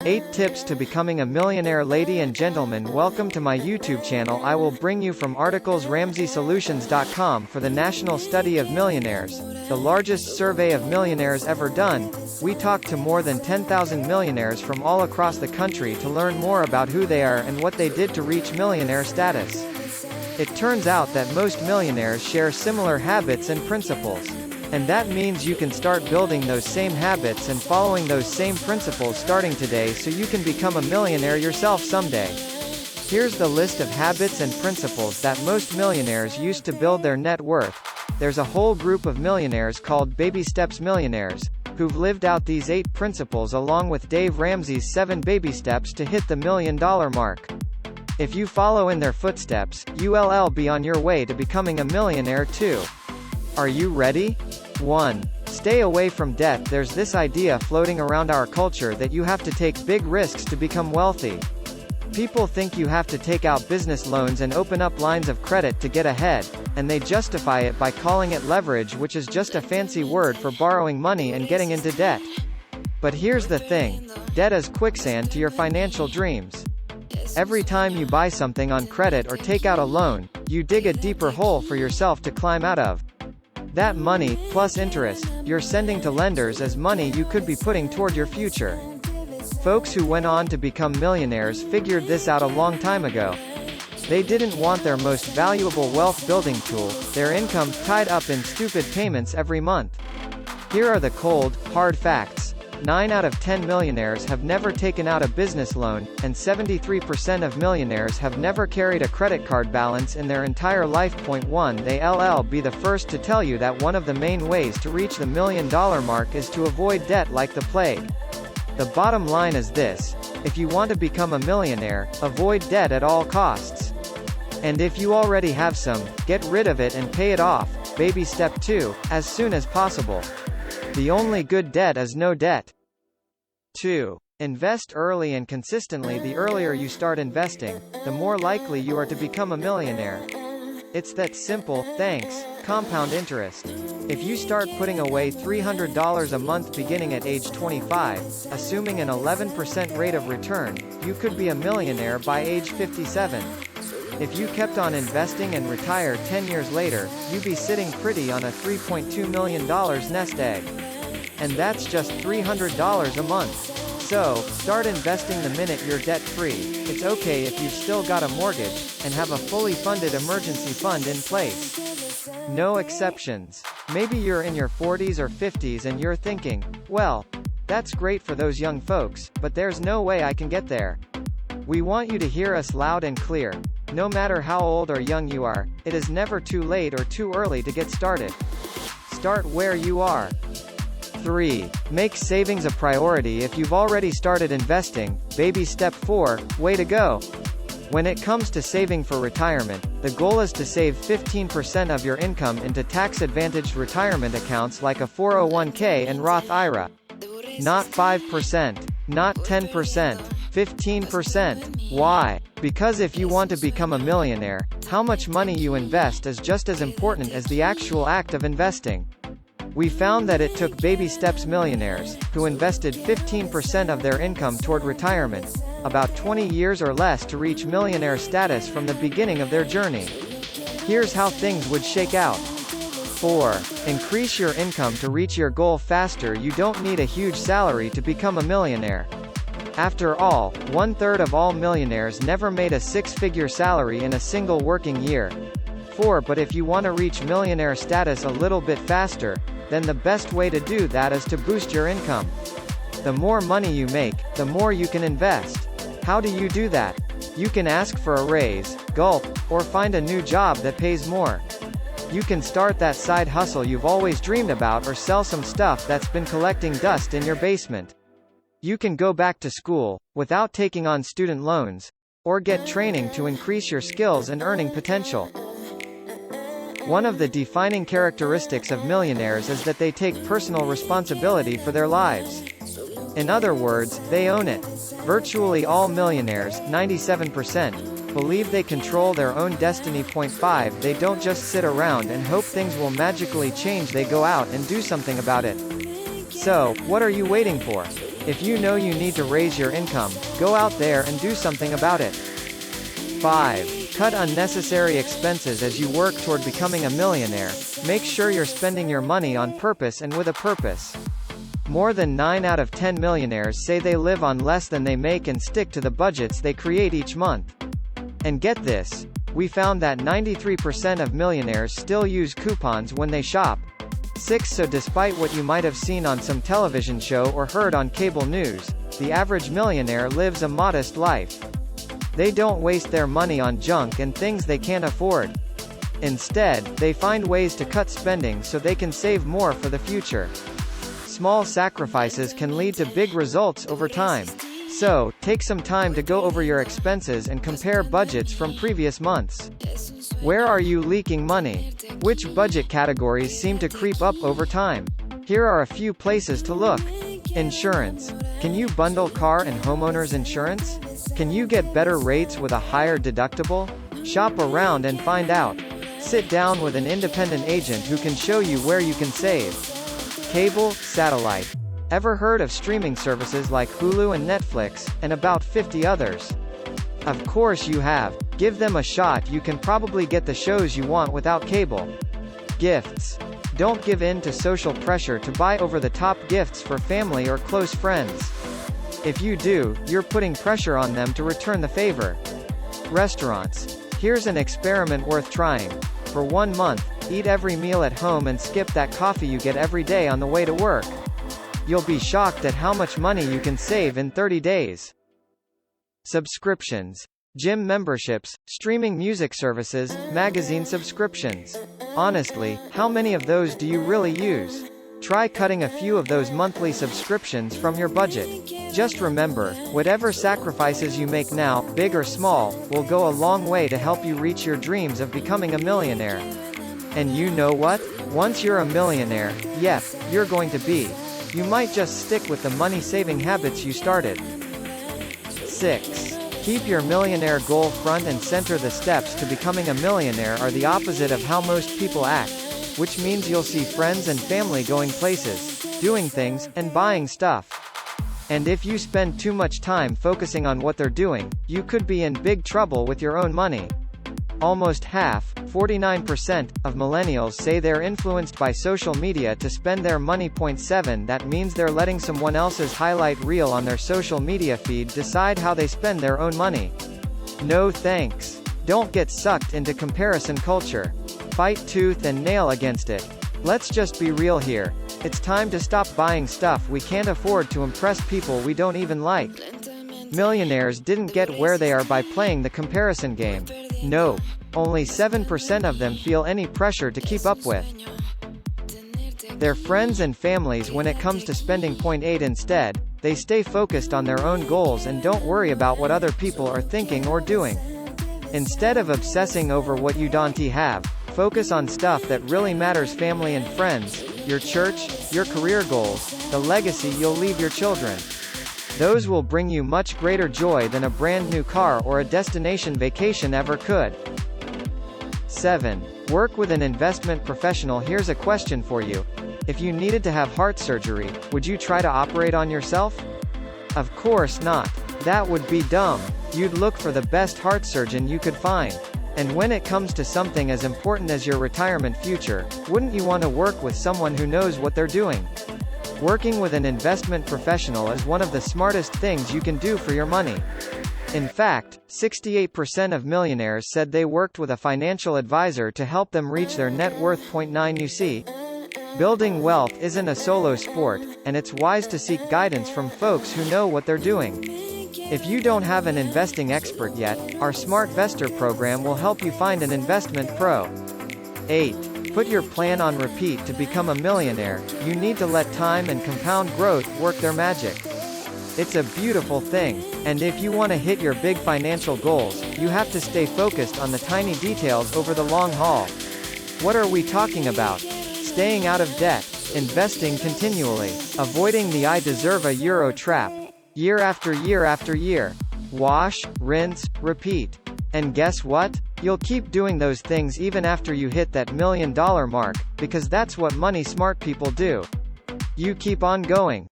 8 Tips to Becoming a Millionaire. Ladies and gentlemen, welcome to my YouTube channel. I will bring you from articles RamseySolutions.com for the National Study of Millionaires, the largest survey of millionaires ever done. We talked to more than 10,000 millionaires from all across the country to learn more about who they are and what they did to reach millionaire status. It turns out that most millionaires share similar habits and principles. And that means you can start building those same habits and following those same principles starting today so you can become a millionaire yourself someday. Here's the list of habits and principles that most millionaires use to build their net worth. There's a whole group of millionaires called Baby Steps millionaires, who've lived out these 8 principles along with Dave Ramsey's 7 baby steps to hit the $1 million mark. If you follow in their footsteps, you'll be on your way to becoming a millionaire too. Are you ready? 1. Stay away from debt. There's this idea floating around our culture that you have to take big risks to become wealthy. People think you have to take out business loans and open up lines of credit to get ahead, and they justify it by calling it leverage, which is just a fancy word for borrowing money and getting into debt. But here's the thing. Debt is quicksand to your financial dreams. Every time you buy something on credit or take out a loan, you dig a deeper hole for yourself to climb out of. That money, plus interest, you're sending to lenders as money you could be putting toward your future. Folks who went on to become millionaires figured this out a long time ago. They didn't want their most valuable wealth-building tool, their income, tied up in stupid payments every month. Here are the cold, hard facts. 9 out of 10 millionaires have never taken out a business loan, and 73% of millionaires have never carried a credit card balance in their entire life. Point 1. They'll be the first to tell you that one of the main ways to reach the $1 million mark is to avoid debt like the plague. The bottom line is this: if you want to become a millionaire, avoid debt at all costs. And if you already have some, get rid of it and pay it off. Baby step 2, as soon as possible. The only good debt is no debt. 2. Invest early and consistently. The earlier you start investing, the more likely you are to become a millionaire. It's that simple. Thanks. Compound interest. If you start putting away $300 a month beginning at age 25, assuming an 11% rate of return, you could be a millionaire by age 57. If you kept on investing and retired 10 years later, you'd be sitting pretty on a $3.2 million nest egg. And that's just $300 a month. So, start investing the minute you're debt-free. It's okay if you've still got a mortgage, and have a fully funded emergency fund in place. No exceptions. Maybe you're in your 40s or 50s and you're thinking, well, that's great for those young folks, but there's no way I can get there. We want you to hear us loud and clear. No matter how old or young you are, it is never too late or too early to get started. Start where you are. 3. Make savings a priority. If you've already started investing, baby step 4, way to go. When it comes to saving for retirement, the goal is to save 15% of your income into tax-advantaged retirement accounts like a 401k and Roth IRA. Not 5%, not 10%, 15%. Why? Because if you want to become a millionaire, how much money you invest is just as important as the actual act of investing. We found that it took baby steps millionaires, who invested 15% of their income toward retirement, about 20 years or less to reach millionaire status from the beginning of their journey. Here's how things would shake out. 4. Increase your income to reach your goal faster. You don't need a huge salary to become a millionaire. After all, 1/3 of all millionaires never made a 6-figure salary in a single working year. 4. But if you want to reach millionaire status a little bit faster, then the best way to do that is to boost your income. The more money you make, the more you can invest. How do you do that? You can ask for a raise, gulp, or find a new job that pays more. You can start that side hustle you've always dreamed about, or sell some stuff that's been collecting dust in your basement. You can go back to school, without taking on student loans, or get training to increase your skills and earning potential. One of the defining characteristics of millionaires is that they take personal responsibility for their lives. In other words, they own it. Virtually all millionaires, 97%, believe they control their own destiny. Point 5. They don't just sit around and hope things will magically change. They go out and do something about it. So, what are you waiting for? If you know you need to raise your income, go out there and do something about it. 5. Cut unnecessary expenses as you work toward becoming a millionaire. Make sure you're spending your money on purpose and with a purpose. More than 9 out of 10 millionaires say they live on less than they make and stick to the budgets they create each month. And get this, we found that 93% of millionaires still use coupons when they shop. 6. So despite what you might have seen on some television show or heard on cable news, the average millionaire lives a modest life. They don't waste their money on junk and things they can't afford. Instead, they find ways to cut spending so they can save more for the future. Small sacrifices can lead to big results over time. So, take some time to go over your expenses and compare budgets from previous months. Where are you leaking money? Which budget categories seem to creep up over time? Here are a few places to look. Insurance. Can you bundle car and homeowners insurance? Can you get better rates with a higher deductible? Shop around and find out. Sit down with an independent agent who can show you where you can save. Cable, satellite. Ever heard of streaming services like Hulu and Netflix, and about 50 others? Of course you have. Give them a shot. You can probably get the shows you want without cable. Gifts. Don't give in to social pressure to buy over-the-top gifts for family or close friends. If you do, you're putting pressure on them to return the favor. Restaurants. Here's an experiment worth trying. For 1 month, eat every meal at home and skip that coffee you get every day on the way to work. You'll be shocked at how much money you can save in 30 days. Subscriptions. Gym memberships, streaming music services, magazine subscriptions. Honestly, how many of those do you really use? Try cutting a few of those monthly subscriptions from your budget. Just remember, whatever sacrifices you make now, big or small, will go a long way to help you reach your dreams of becoming a millionaire. And you know what? Once you're a millionaire, yep, you're going to be. You might just stick with the money-saving habits you started. 6. Keep your millionaire goal front and center. The steps to becoming a millionaire are the opposite of how most people act, which means you'll see friends and family going places, doing things, and buying stuff. And if you spend too much time focusing on what they're doing, you could be in big trouble with your own money. Almost half, 49%, of millennials say they're influenced by social media to spend their money. 7. That means they're letting someone else's highlight reel on their social media feed decide how they spend their own money. No thanks. Don't get sucked into comparison culture. Fight tooth and nail against it. Let's just be real here. It's time to stop buying stuff we can't afford to impress people we don't even like. Millionaires didn't get where they are by playing the comparison game. No. Only 7% of them feel any pressure to keep up with their friends and families when it comes to spending. 8. Instead, they stay focused on their own goals and don't worry about what other people are thinking or doing. Instead of obsessing over what you don't have, focus on stuff that really matters: family and friends, your church, your career goals, the legacy you'll leave your children. Those will bring you much greater joy than a brand new car or a destination vacation ever could. 7. Work with an investment professional. Here's a question for you. If you needed to have heart surgery, would you try to operate on yourself? Of course not. That would be dumb. You'd look for the best heart surgeon you could find. And when it comes to something as important as your retirement future, wouldn't you want to work with someone who knows what they're doing? Working with an investment professional is one of the smartest things you can do for your money. In fact, 68% of millionaires said they worked with a financial advisor to help them reach their net worth. 9. You see, building wealth isn't a solo sport, and it's wise to seek guidance from folks who know what they're doing. If you don't have an investing expert yet, our Smart Vestor program will help you find an investment pro. 8. Put your plan on repeat. To become a millionaire, you need to let time and compound growth work their magic. It's a beautiful thing, and if you want to hit your big financial goals, you have to stay focused on the tiny details over the long haul. What are we talking about? Staying out of debt, investing continually, avoiding the "I deserve a euro" trap, year after year after year. Wash, rinse, repeat. And guess what? You'll keep doing those things even after you hit that $1 million mark, because that's what money smart people do. You keep on going.